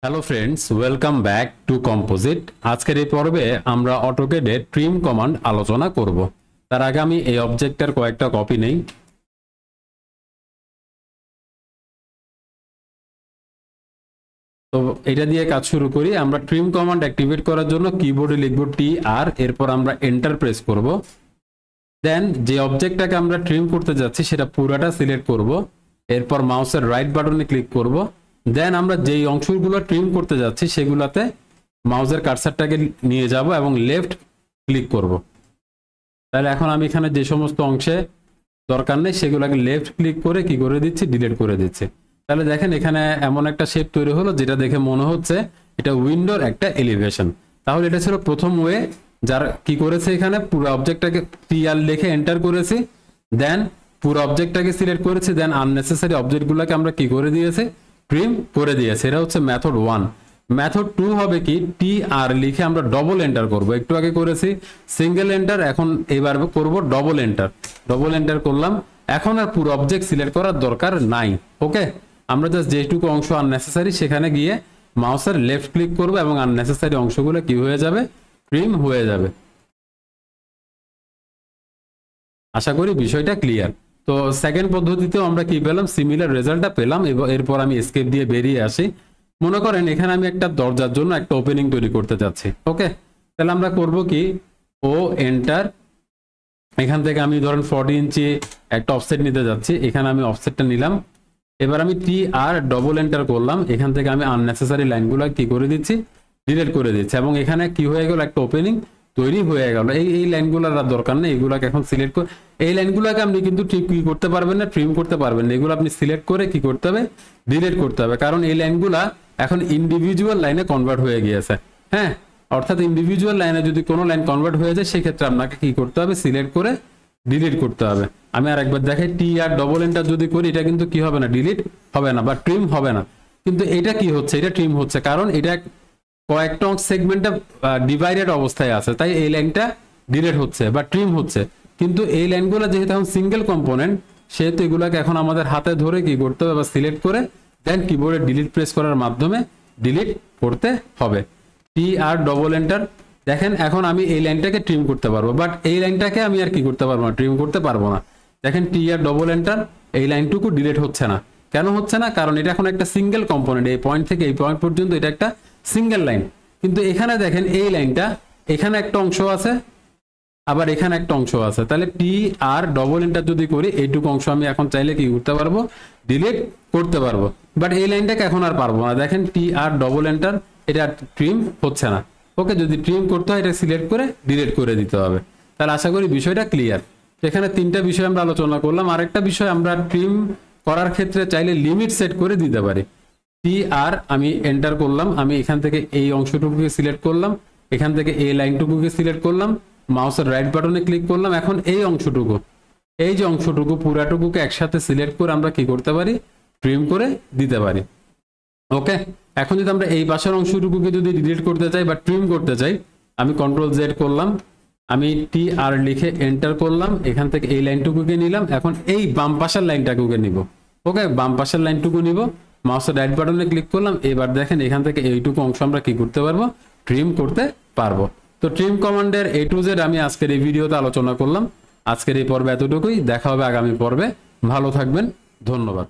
Hello friends, welcome back to composite. আজকের এই পর্বে আমরা অটোক্যাডে ট্রিম কমান্ড আলোচনা করব। তার আগে আমি এই অবজেক্টের কয়েকটা কপি নেই। তো এটা দিয়ে কাজ শুরু করি। আমরা ট্রিম কমান্ড অ্যাক্টিভেট করার জন্য কিবোর্ডে লিখব TR, এরপর আমরা এন্টার প্রেস করব। দেন যে অবজেক্টটাকে আমরা ট্রিম করতে যাচ্ছি সেটা পুরোটা সিলেক্ট করব। এরপর মাউসের রাইট বাটনে ক্লিক করব। দেন আমরা যেই অংশগুলো ট্রিম করতে যাচ্ছি সেগুলোতে মাউসের কার্সারটাকে নিয়ে যাব এবং লেফট ক্লিক করব। তাহলে এখন আমি এখানে যে সমস্ত অংশে দরকার নেই সেগুলোকে লেফট ক্লিক করে কি করে দিচ্ছি, ডিলিট করে দিচ্ছি। তাহলে দেখেন এখানে এমন একটা শেপ তৈরি হলো যেটা দেখে মনে হচ্ছে এটা উইন্ডোর একটা এলিভেশন। তাহলে এটা ছিল প্রথম ওয়ে, যার কি করেছে এখানে পুরো অবজেক্টটাকে TR লিখে এন্টার করেছি, দেন পুরো অবজেক্টটাকে সিলেক্ট করেছি, দেন আননেসেসারি অবজেক্টগুলোকে আমরা কি করে দিয়েছি, ট্রিম করে দিয়েছি। এটা হচ্ছে মেথড 1। মেথড 2 হবে কি, TR লিখে আমরা ডবল এন্টার করব। একটু আগে করেছি সিঙ্গেল এন্টার, এখন এবার করব ডবল এন্টার। ডবল এন্টার করলাম। এখন আর পুরো অবজেক্ট সিলেক্ট করার দরকার নাই। ওকে, আমরা জাস্ট যেটুকু অংশ আননেসেসারি সেখানে গিয়ে মাউসের লেফট ক্লিক করব এবং আননেসেসারি অংশগুলো কি হয়ে যাবে, ট্রিম হয়ে যাবে। আশা করি বিষয়টা ক্লিয়ার। তো সেকেন্ড পদ্ধতিতেও আমরা কি পেলাম, সিমিলার রেজাল্টটা পেলাম। এরপর আমি এসকেপ দিয়ে বেরিয়ে আসি। মনে করেন এখানে আমি একটা দরজার জন্য একটা ওপেনিং তৈরি করতে যাচ্ছি। ওকে, তাহলে আমরা করব কি, ও এন্টার। এখান থেকে আমি ধরেন 40 ইঞ্চি একটা অফসেট নিতে যাচ্ছি, এখানে আমি অফসেটটা নিলাম। এবার আমি TR ডবল এন্টার করলাম। এখান থেকে আমি আননেসেসারি লাইনগুলো কি করে দিচ্ছি, ডিলিট করে দিচ্ছি। এবং এখানে কি হয়ে গেল, একটা ওপেনিং তৈরি হয়ে গেল। এই লাইনগুলোর আর দরকার নেই, এগুলোকে এখন সিলেক্ট করে এই লাইনগুলোকে আপনি কিন্তু ঠিক কি করতে পারবেন না, ট্রিম করতে পারবেন না। এগুলো আপনি সিলেক্ট করে কি করতে হবে, ডিলিট করতে হবে। কারণ এই লাইনগুলা এখন ইন্ডিভিজুয়াল লাইনে কনভার্ট হয়ে গিয়েছে। হ্যাঁ, অর্থাৎ ইন্ডিভিজুয়াল লাইনে যদি কোনো লাইন কনভার্ট হয়ে যায় সেক্ষেত্রে আপনাকে কি করতে হবে, সিলেক্ট করে ডিলিট করতে হবে। আমি আর একবার দেখাই, TR ডবল এন্টার যদি করি এটা কিন্তু কি হবে না, ডিলিট হবে না বা ট্রিম হবে না। কিন্তু এটা কি হচ্ছে, এটা ট্রিম হচ্ছে, কারণ এটা কয়েকটা সেগমেন্টে ডিভাইডেড অবস্থায় আছে, তাই এই লাইনটা ডিলিট হচ্ছে বা ট্রিম হচ্ছে। কিন্তু এই লাইনগুলো যেহেতু এখন সিঙ্গেল কম্পোনেন্ট, সেহেতু এগুলোকে এখন আমাদের হাতে ধরে কি করতে হবে, বা সিলেক্ট করে দেন কিবোর্ডে ডিলিট প্রেস করার মাধ্যমে ডিলিট করতে হবে। TR double enter. দেখেন এখন আমি এই লাইনটাকে ট্রিম করতে পারবো, বাট এই লাইনটাকে আমি আর কি করতে পারবো না, ট্রিম করতে পারবো না। দেখেন TR ডবল এন্টার, এই লাইনটুকু ডিলিট হচ্ছে না। কেন হচ্ছে না, কারণ এটা এখন একটা সিঙ্গেল কম্পোনেন্ট। এই পয়েন্ট থেকে এই পয়েন্ট পর্যন্ত এটা একটা সিঙ্গেল লাইন। কিন্তু এখানে দেখেন এই লাইনটা, এখানে একটা অংশ আছে, আবার এখানে একটা অংশ আছে। তাহলে TR ডবল এন্টার যদি করি, এইটুকু অংশ আমি এখন চাইলে কি করতে পারবো, ডিলিট করতে পারবো। বাট এই লাইনটাকে এখন আর পারবো না। দেখেন TR ডবল এন্টার, এটা ট্রিম হচ্ছে না। ওকে, যদি ট্রিম করতে হয় এটা সিলেক্ট করে ডিলিট করে দিতে হবে। তাহলে আশা করি বিষয়টা ক্লিয়ার। এখানে তিনটা বিষয় আমরা আলোচনা করলাম। আরেকটা বিষয়, আমরা ট্রিম করার ক্ষেত্রে চাইলে লিমিট সেট করে দিতে পারি। TR আমি এন্টার করলাম, আমি এখান থেকে এই অংশটুকুকে সিলেক্ট করলাম, এখান থেকে এই লাইনটুকুকে সিলেক্ট করলাম, মাউসের রাইট বাটনে ক্লিক করলাম। এখন এই অংশটুকু, এই যে অংশটুকু পুরাটুকুকে একসাথে সিলেক্ট করে আমরা কি করতে পারি, ট্রিম করে দিতে পারি। ওকে, এখন যদি আমরা এই পাশের অংশটুকুকে যদি ডিলিট করতে চাই বা ট্রিম করতে চাই, আমি কন্ট্রোল জেড করলাম, আমি TR লিখে এন্টার করলাম, এখান থেকে এই লাইনটুকুকে নিলাম, এখন এই বাম পাশের লাইনটাকে নিব। ওকে, বাম পাশের লাইনটুকু নিব, মাউসের রাইট বাটনে ক্লিক করলাম। এবার দেখেন এখান থেকে এইটুকু অংশ আমরা কি করতে পারবো, ট্রিম করতে পারবো। তো ট্রিম কমান্ডের A to Z আমি আজকের এই ভিডিওতে আলোচনা করলাম। আজকের এই পর্বে এতটুকুই, দেখা হবে আগামী পর্বে। ভালো থাকবেন, ধন্যবাদ।